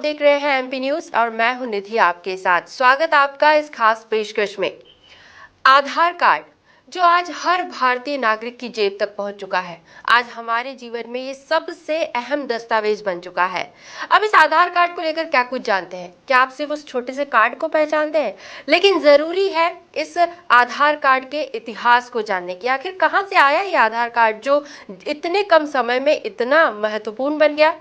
देख रहे हैं एमपी न्यूज और मैं हूं निधि आपके साथ। स्वागत आपका इस खास पेशकश में। आधार कार्ड जो आज हर भारतीय नागरिक की जेब तक पहुंच चुका है, आज हमारे जीवन में ये सबसे अहम दस्तावेज बन चुका है। अब इस आधार कार्ड को लेकर क्या कुछ जानते हैं? क्या आप सिर्फ उस छोटे से कार्ड को पहचानते हैं? लेकिन जरूरी है इस आधार कार्ड के इतिहास को जानने की। आखिर कहां से आया ये आधार कार्ड जो इतने कम समय में इतना महत्वपूर्ण बन गया?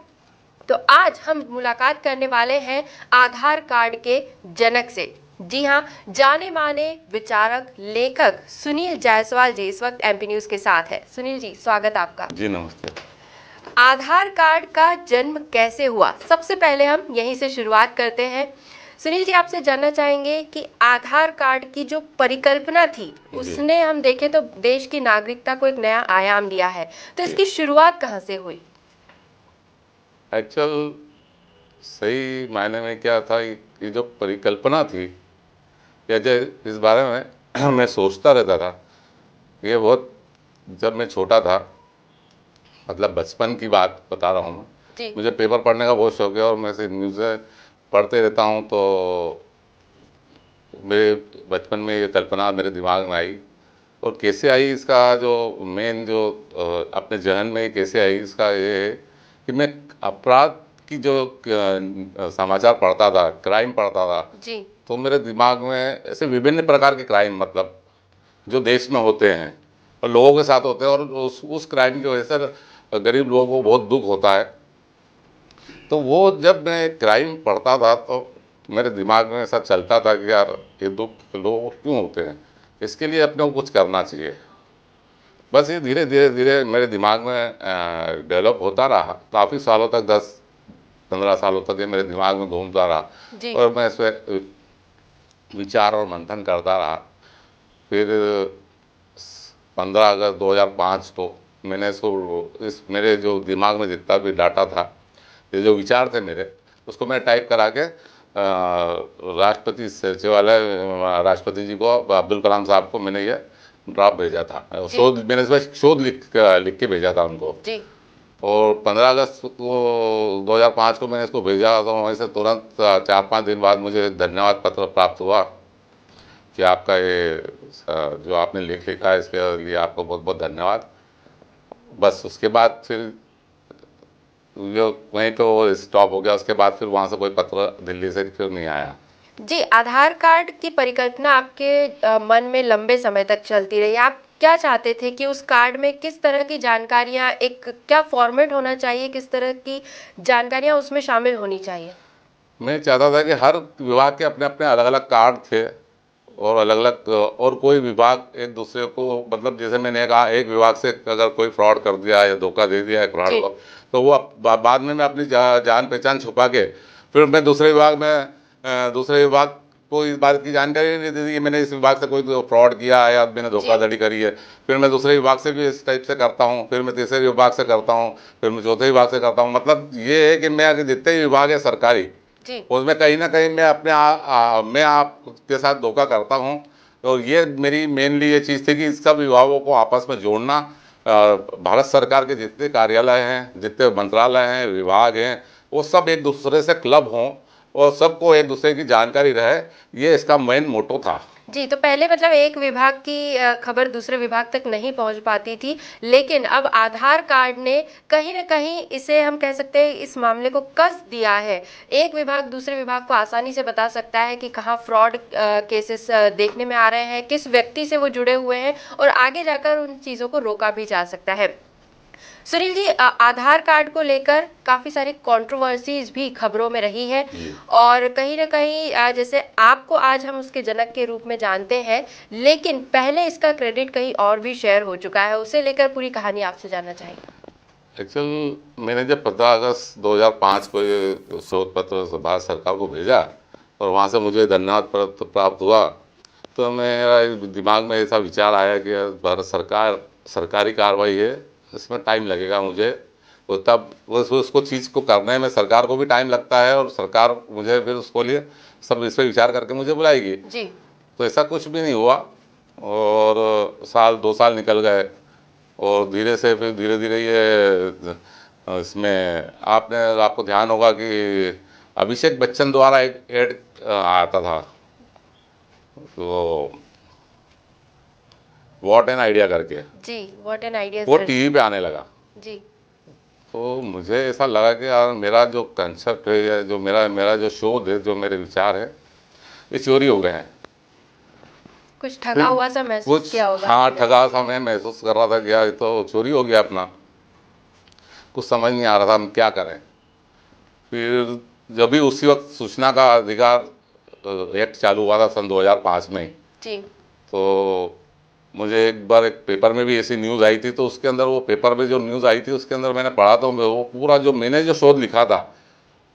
तो आज हम मुलाकात करने वाले हैं आधार कार्ड के जनक से। जी हाँ, जाने माने विचारक लेखक सुनील जायसवाल जी इस वक्त एमपी न्यूज के साथ है। सुनील जी, स्वागत आपका। जी नमस्ते। आधार कार्ड का जन्म कैसे हुआ, सबसे पहले हम यहीं से शुरुआत करते हैं। सुनील जी, आपसे जानना चाहेंगे कि आधार कार्ड की जो परिकल्पना थी उसने हम देखें तो देश की नागरिकता को एक नया आयाम दिया है। तो इसकी शुरुआत कहाँ से हुई? एक्चुअल सही मायने में क्या था, ये जो परिकल्पना थी या जो इस बारे में मैं सोचता रहता था, ये बहुत जब मैं छोटा था, मतलब बचपन की बात बता रहा हूँ मैं। मुझे पेपर पढ़ने का बहुत शौक है और मैं से न्यूज़ें पढ़ते रहता हूँ। तो मेरे बचपन में ये कल्पना मेरे दिमाग में आई, और कैसे आई इसका जो मेन जो अपने जहन में कैसे आई इसका ये है कि मैं अपराध की जो समाचार पढ़ता था, क्राइम पढ़ता था जी। तो मेरे दिमाग में ऐसे विभिन्न प्रकार के क्राइम, मतलब जो देश में होते हैं और लोगों के साथ होते हैं, और उस क्राइम की वजह से गरीब लोगों को बहुत दुख होता है। तो वो जब मैं क्राइम पढ़ता था तो मेरे दिमाग में ऐसा चलता था कि यार ये दुख लोगों को क्यों होते हैं, इसके लिए अपने को कुछ करना चाहिए। बस ये धीरे धीरे धीरे मेरे दिमाग में डेवलप होता रहा। काफ़ी सालों तक, 10-15 सालों तक ये मेरे दिमाग में घूमता रहा और मैं इस पर विचार और मंथन करता रहा। फिर 15 अगस्त 2005 को मैंने इसको, इस मेरे जो दिमाग में जितना भी डाटा था, ये जो विचार थे मेरे, उसको मैं टाइप करा के राष्ट्रपति सचिवालय, राष्ट्रपति जी को, अब्दुल कलाम साहब को मैंने ये ड्राफ्ट भेजा था। शोध, मैंने इसमें शोध लिख के भेजा था उनको जी। और 15 अगस्त को 2005 को मैंने इसको भेजा, तो वहीं से तुरंत 4-5 दिन बाद मुझे धन्यवाद पत्र प्राप्त हुआ कि आपका ये जो आपने लेख लिखा है इसके लिए आपको बहुत बहुत धन्यवाद। बस उसके बाद फिर जो वहीं तो स्टॉप हो गया। उसके बाद फिर वहाँ से कोई पत्र दिल्ली से फिर नहीं आया। जी, आधार कार्ड की परिकल्पना आपके मन में लंबे समय तक चलती रही। आप क्या चाहते थे कि उस कार्ड में किस तरह की जानकारियां, एक क्या फॉर्मेट होना चाहिए, किस तरह की जानकारियां उसमें शामिल होनी चाहिए? मैं चाहता था कि हर विभाग के अपने अपने अलग अलग कार्ड थे और अलग अलग, और कोई विभाग एक दूसरे को, मतलब जैसे मैंने कहा, एक विभाग से अगर कोई फ्रॉड कर दिया या धोखा दे दिया एक फ्रॉड को, तो वो बाद में मैं अपनी जान पहचान छुपा के फिर मैं दूसरे विभाग में, दूसरे विभाग को इस बात की जानकारी नहीं दी कि मैंने इस विभाग से कोई फ्रॉड किया है या मैंने धोखाधड़ी करी है। फिर मैं दूसरे विभाग से भी इस टाइप से करता हूँ, फिर मैं तीसरे विभाग से करता हूँ, फिर मैं चौथे विभाग से करता हूँ। मतलब ये है कि मैं जितने विभाग है सरकारी, उसमें कहीं ना कहीं मैं अपने मैं आपके साथ धोखा करता हूँ। तो ये मेरी मेनली ये चीज़ थी कि सब विभागों को आपस में जोड़ना। भारत सरकार के जितने कार्यालय हैं, जितने मंत्रालय हैं, विभाग हैं, वो सब एक दूसरे से क्लब हों और सबको एक दूसरे की जानकारी रहे, ये इसका मेन मोटो था। जी, तो पहले मतलब एक विभाग की खबर दूसरे विभाग तक नहीं पहुंच पाती थी, लेकिन अब आधार कार्ड ने कहीं ना कहीं इसे हम कह सकते हैं इस मामले को कस दिया है। एक विभाग दूसरे विभाग को आसानी से बता सकता है कि कहाँ फ्रॉड केसेस देखने में आ रहे हैं, किस व्यक्ति से वो जुड़े हुए हैं, और आगे जाकर उन चीज़ों को रोका भी जा सकता है। सुनील जी, आधार कार्ड को लेकर काफी सारी कंट्रोवर्सीज भी खबरों में रही है, और कहीं ना कहीं जैसे आपको आज हम उसके जनक के रूप में जानते हैं, लेकिन पहले इसका क्रेडिट कहीं और भी शेयर हो चुका है। उसे लेकर पूरी कहानी आपसे जानना चाहेंगे। एक्चुअल मैंने जब 15 अगस्त 2005 को ये शोध पत्र भारत सरकार को भेजा और वहाँ से मुझे धन्यवाद पत्र प्राप्त हुआ, तो मेरा दिमाग में ऐसा विचार आया कि भारत सरकार सरकारी कार्रवाई है, इसमें टाइम लगेगा मुझे। तो तब उसको चीज़ को करने में सरकार को भी टाइम लगता है और सरकार मुझे फिर उसको लिए सब इस पर विचार करके मुझे बुलाएगी जी। तो ऐसा कुछ भी नहीं हुआ और साल 2 साल निकल गए और धीरे से फिर धीरे धीरे ये इसमें आपको ध्यान होगा कि अभिषेक बच्चन द्वारा एक एड आता था, तो व्हाट एन आइडिया करके, जी, व्हाट एन आइडिया वो सर। टीवी पे आने लगा। जी। तो मुझे ऐसा लगा कि यार मेरा जो कंसेप्ट है या जो मेरा मेरा जो शोध है, जो मेरे विचार है, ये चोरी हो गए हैं। कुछ ठगा हुआ सा महसूस कुछ, किया होगा हाँ, आपने। ठगा सा मैं महसूस कर रहा था कि यार ये तो चोरी हो गया अपना। कुछ समझ नहीं आ रहा था हम क्या करें। फिर जब भी उसी वक्त सूचना का अधिकार एक्ट चालू हुआ था सन 2005 में, जी। तो मुझे एक बार एक पेपर में भी ऐसी न्यूज़ आई थी, तो उसके अंदर वो पेपर में जो न्यूज़ आई थी उसके अंदर मैंने पढ़ा, तो वो पूरा जो मैंने जो शोध लिखा था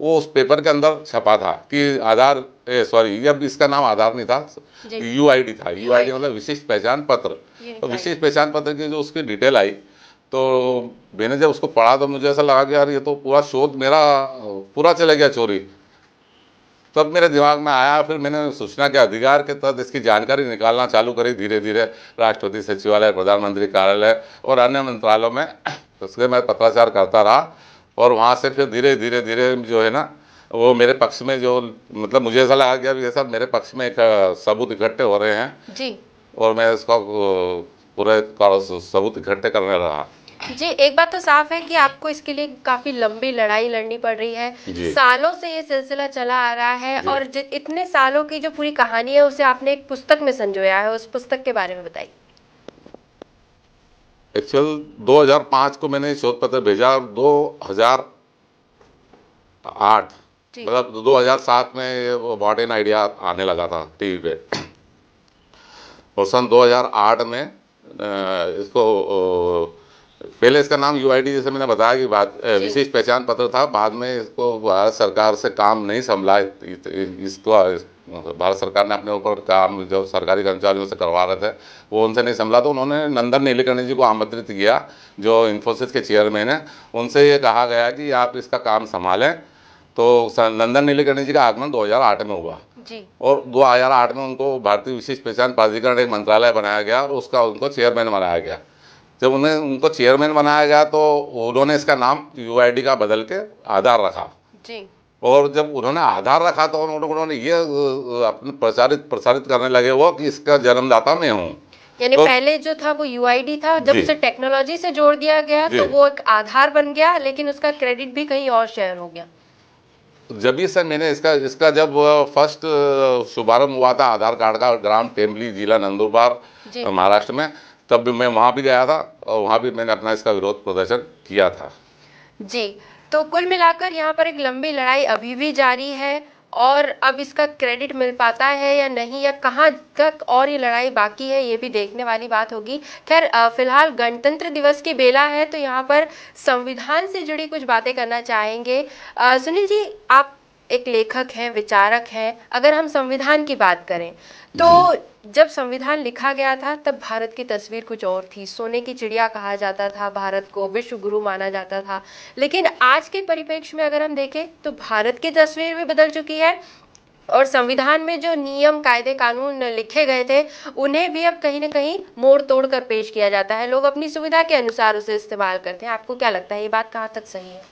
वो उस पेपर के अंदर छपा था कि आधार, सॉरी, अब इसका नाम आधार नहीं था, जी। यूआईडी था। यूआईडी मतलब विशिष्ट पहचान पत्र। तो विशिष्ट पहचान पत्र की जो उसकी डिटेल आई, तो मैंने जब उसको पढ़ा तो मुझे ऐसा लगा कि यार ये तो पूरा शोध मेरा पूरा चला गया चोरी। तब मेरे दिमाग में आया, फिर मैंने सूचना के अधिकार के तहत इसकी जानकारी निकालना चालू करी धीरे धीरे, राष्ट्रपति सचिवालय, प्रधानमंत्री कार्यालय और अन्य मंत्रालयों में उसके मैं पत्राचार करता रहा। और वहाँ से फिर धीरे धीरे धीरे जो है ना, वो मेरे पक्ष में जो, मतलब मुझे ऐसा लगा कि अब ये सब मेरे पक्ष में एक सबूत इकट्ठे हो रहे हैं, जी। और मैं इसका पूरे सबूत इकट्ठे करने रहा। जी, एक बात तो साफ है कि आपको इसके लिए काफी लंबी लड़ाई लड़नी पड़ रही है। जी। सालों से ये सिलसिला चला आ रहा है जी। और इतने सालों की जो पूरी कहानी है उसे आपने एक पुस्तक में संजोया है। उस पुस्तक के बारे में बताइए। एक्चुअल 2005 को मैंने शोध पत्र भेजा और 2008, जी। मतलब 2007 में ये वो व्हाट एन आइडिया आने लगा था टीवी पे। और सन 2008 में इसको पहले इसका नाम यूआईडी, जैसे मैंने बताया कि बात जी। विशेष पहचान पत्र था। बाद में इसको भारत सरकार से काम नहीं संभला, इसको भारत सरकार ने अपने ऊपर काम जो सरकारी कर्मचारियों से करवा रहे थे वो उनसे नहीं संभला, तो उन्होंने नंदन नीलेकणी जी को आमंत्रित किया, जो इन्फोसिस के चेयरमैन हैं। उनसे ये कहा गया कि आप इसका काम संभालें। तो नंदन नीलेकणी जी का आगमन 2008 में हुआ। जी। और 2008 में उनको भारतीय विशिष्ट पहचान प्राधिकरण एक मंत्रालय बनाया गया और उसका उनको चेयरमैन बनाया गया। जब उनको चेयरमैन बनाया गया तो उन्होंने इसका नाम यूआईडी का बदल के आधार रखा। जी। और जब उन्होंने आधार रखा तो उन्होंने ये अपने प्रसारित करने लगे वो कि इसका जन्मदाता मैं हूँ। यानी तो पहले जो था वो यूआईडी था, जब जी। उसे टेक्नोलॉजी से जोड़ दिया गया जी। तो वो एक आधार बन गया, लेकिन उसका क्रेडिट भी कहीं और शेयर हो गया। जब ही सर मैंने इसका जब फर्स्ट शुभारंभ हुआ था आधार कार्ड का, ग्राम टेम्बली, जिला नंदुरबार, जी। महाराष्ट्र में, तब भी मैं वहाँ भी गया था और वहाँ भी मैंने अपना इसका विरोध प्रदर्शन किया था। जी, तो कुल मिलाकर यहाँ पर एक लंबी लड़ाई अभी भी जारी है और अब इसका क्रेडिट मिल पाता है या नहीं, या कहाँ तक और ये लड़ाई बाकी है, ये भी देखने वाली बात होगी। खैर, फिलहाल गणतंत्र दिवस की बेला है तो यहाँ पर संविधान से जुड़ी कुछ बातें करना चाहेंगे। सुनील जी, आप एक लेखक हैं, विचारक हैं। अगर हम संविधान की बात करें तो जब संविधान लिखा गया था तब भारत की तस्वीर कुछ और थी। सोने की चिड़िया कहा जाता था, भारत को विश्व गुरु माना जाता था। लेकिन आज के परिप्रेक्ष्य में अगर हम देखें तो भारत की तस्वीर भी बदल चुकी है और संविधान में जो नियम, कायदे, कानून लिखे गए थे उन्हें भी अब कहीं ना कहीं मोड़ तोड़ कर पेश किया जाता है। लोग अपनी सुविधा के अनुसार उसे इस्तेमाल करते हैं। आपको क्या लगता है, ये बात कहाँ तक सही है?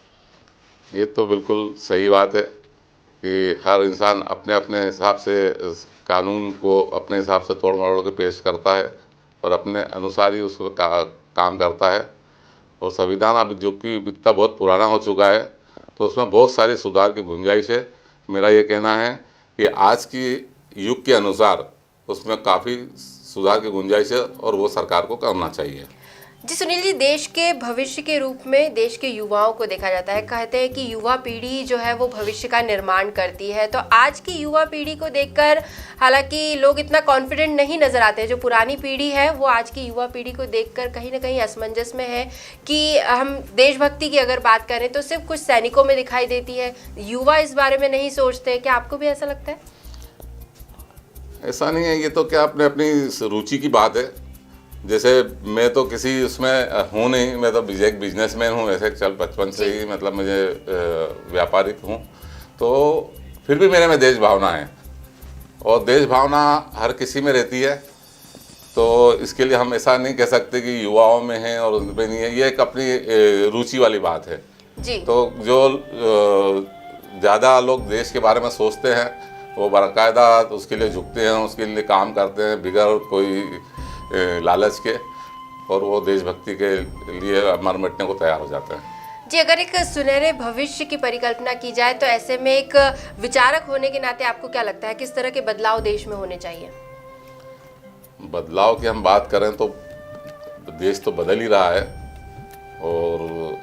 ये तो बिल्कुल सही बात है कि हर इंसान अपने अपने हिसाब से इस कानून को अपने हिसाब से तोड़ मरोड़ के पेश करता है और अपने अनुसार ही उसको काम करता है। और संविधान अब जो कि इतना बहुत पुराना हो चुका है तो उसमें बहुत सारे सुधार की गुंजाइश है। मेरा ये कहना है कि आज की युग के अनुसार उसमें काफ़ी सुधार की गुंजाइश है और वो सरकार को करना चाहिए। जी सुनील जी, देश के भविष्य के रूप में देश के युवाओं को देखा जाता है। कहते हैं कि युवा पीढ़ी जो है वो भविष्य का निर्माण करती है। तो आज की युवा पीढ़ी को देखकर हालांकि लोग इतना कॉन्फिडेंट नहीं नजर आते हैं। जो पुरानी पीढ़ी है वो आज की युवा पीढ़ी को देखकर कहीं ना कहीं असमंजस में है कि हम देशभक्ति की अगर बात करें तो सिर्फ कुछ सैनिकों में दिखाई देती है, युवा इस बारे में नहीं सोचते। क्या आपको भी ऐसा लगता है? ऐसा नहीं है, ये तो क्या अपने अपनी रुचि की बात है। जैसे मैं तो किसी उसमें हूँ नहीं, मैं तो एक बिजनेसमैन हूँ वैसे, चल बचपन से ही मतलब मुझे व्यापारिक हूँ, तो फिर भी मेरे में देश भावना है और देश भावना हर किसी में रहती है। तो इसके लिए हम ऐसा नहीं कह सकते कि युवाओं में है और उनमें नहीं है, ये एक अपनी रुचि वाली बात है। जी। तो जो ज़्यादा लोग देश के बारे में सोचते हैं, वो बाकायदा उसके लिए झुकते हैं, उसके लिए काम करते हैं बिगैर कोई लालच के, और वो देशभक्ति के लिए मर मिटने को तैयार हो जाते हैं। जी, अगर एक सुनहरे भविष्य की परिकल्पना की जाए तो ऐसे में एक विचारक होने के नाते आपको क्या लगता है, किस तरह के बदलाव देश में होने चाहिए? बदलाव की हम बात करें तो देश तो बदल ही रहा है, और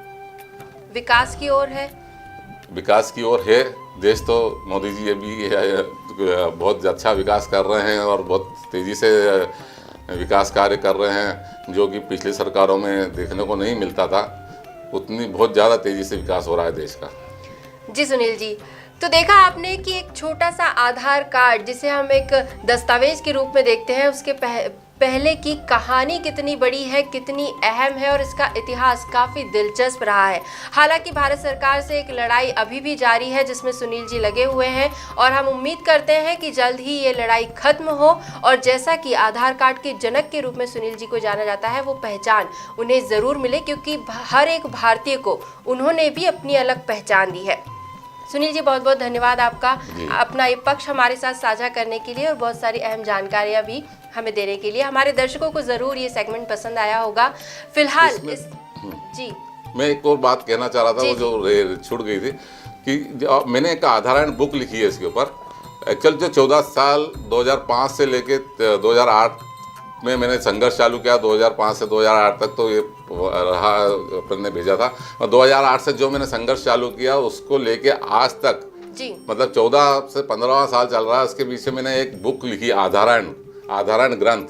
विकास की ओर है। विकास की ओर है देश, तो मोदी जी अभी बहुत अच्छा विकास कर रहे हैं और बहुत तेज़ी से विकास कार्य कर रहे हैं, जो कि पिछली सरकारों में देखने को नहीं मिलता था। उतनी बहुत ज़्यादा तेज़ी से विकास हो रहा है देश का। जी सुनील जी, तो देखा आपने कि एक छोटा सा आधार कार्ड जिसे हम एक दस्तावेज के रूप में देखते हैं, उसके पहले की कहानी कितनी बड़ी है, कितनी अहम है, और इसका इतिहास काफ़ी दिलचस्प रहा है। हालांकि भारत सरकार से एक लड़ाई अभी भी जारी है जिसमें सुनील जी लगे हुए हैं, और हम उम्मीद करते हैं कि जल्द ही ये लड़ाई खत्म हो, और जैसा कि आधार कार्ड के जनक के रूप में सुनील जी को जाना जाता है, वो पहचान उन्हें ज़रूर मिले, क्योंकि हर एक भारतीय को उन्होंने भी अपनी अलग पहचान दी है। सुनील जी, बहुत बहुत धन्यवाद आपका अपना ये पक्ष हमारे साथ साझा करने के लिए और बहुत सारी अहम जानकारियां भी हमें देने के लिए। हमारे दर्शकों को ज़रूर ये सेगमेंट पसंद आया होगा। फिलहाल जी मैं एक और बात कहना चाह रहा था, वो जो छूट गई थी, कि मैंने एक आधार बुक लिखी है इसके ऊपर। एक्चुअल जो 14 साल 2005 से लेके 2008 में मैंने संघर्ष चालू किया, 2005 से 2008 तक तो ये रहा, अपन ने भेजा था, और 2008 से जो मैंने संघर्ष चालू किया उसको लेके आज तक जी, मतलब 14 से 15वां साल चल रहा है। उसके पीछे मैंने एक बुक लिखी, आधारण ग्रंथ,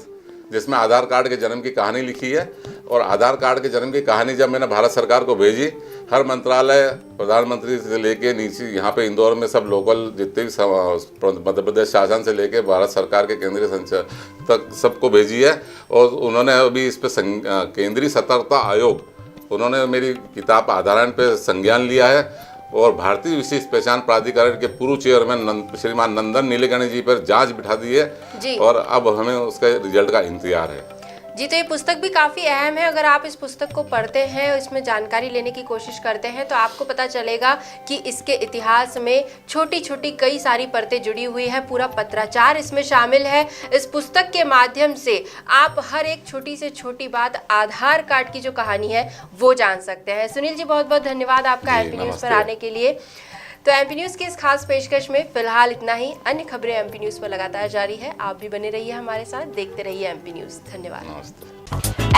जिसमें आधार कार्ड के जन्म की कहानी लिखी है। और आधार कार्ड के जन्म की कहानी जब मैंने भारत सरकार को भेजी, हर मंत्रालय, प्रधानमंत्री से लेके नीचे यहाँ पे इंदौर में सब लोकल जितने भी मध्य प्रदेश शासन से लेके भारत सरकार के केंद्रीय संचार तक सबको भेजी है। और उन्होंने अभी इस पर केंद्रीय सतर्कता आयोग, उन्होंने मेरी किताब आधारण पे संज्ञान लिया है, और भारतीय विशिष्ट पहचान प्राधिकरण के पूर्व चेयरमैन श्रीमान नंदन नीलेकणी जी पर जांच बिठा दी है, और अब हमें उसके रिजल्ट का इंतजार है। जी, तो ये पुस्तक भी काफ़ी अहम है। अगर आप इस पुस्तक को पढ़ते हैं, इसमें जानकारी लेने की कोशिश करते हैं, तो आपको पता चलेगा कि इसके इतिहास में छोटी छोटी कई सारी परतें जुड़ी हुई है। पूरा पत्राचार इसमें शामिल है। इस पुस्तक के माध्यम से आप हर एक छोटी से छोटी बात, आधार कार्ड की जो कहानी है, वो जान सकते हैं। सुनील जी, बहुत बहुत धन्यवाद आपका एमपी न्यूज़ पर आने के लिए। तो एमपी न्यूज़ की इस खास पेशकश में फिलहाल इतना ही। अन्य खबरें एमपी न्यूज़ पर लगातार जारी है। आप भी बने रहिए हमारे साथ, देखते रहिए एमपी न्यूज़। धन्यवाद।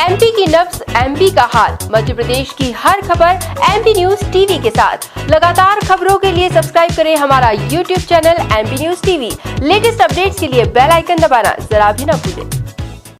एमपी की नब्ज, एमपी का हाल, मध्य प्रदेश की हर खबर एमपी न्यूज़ टीवी के साथ। लगातार खबरों के लिए सब्सक्राइब करें हमारा YouTube channel MP news TV. Latest updates के लिए बेल आइकन दबाना जरा भी न भूलें।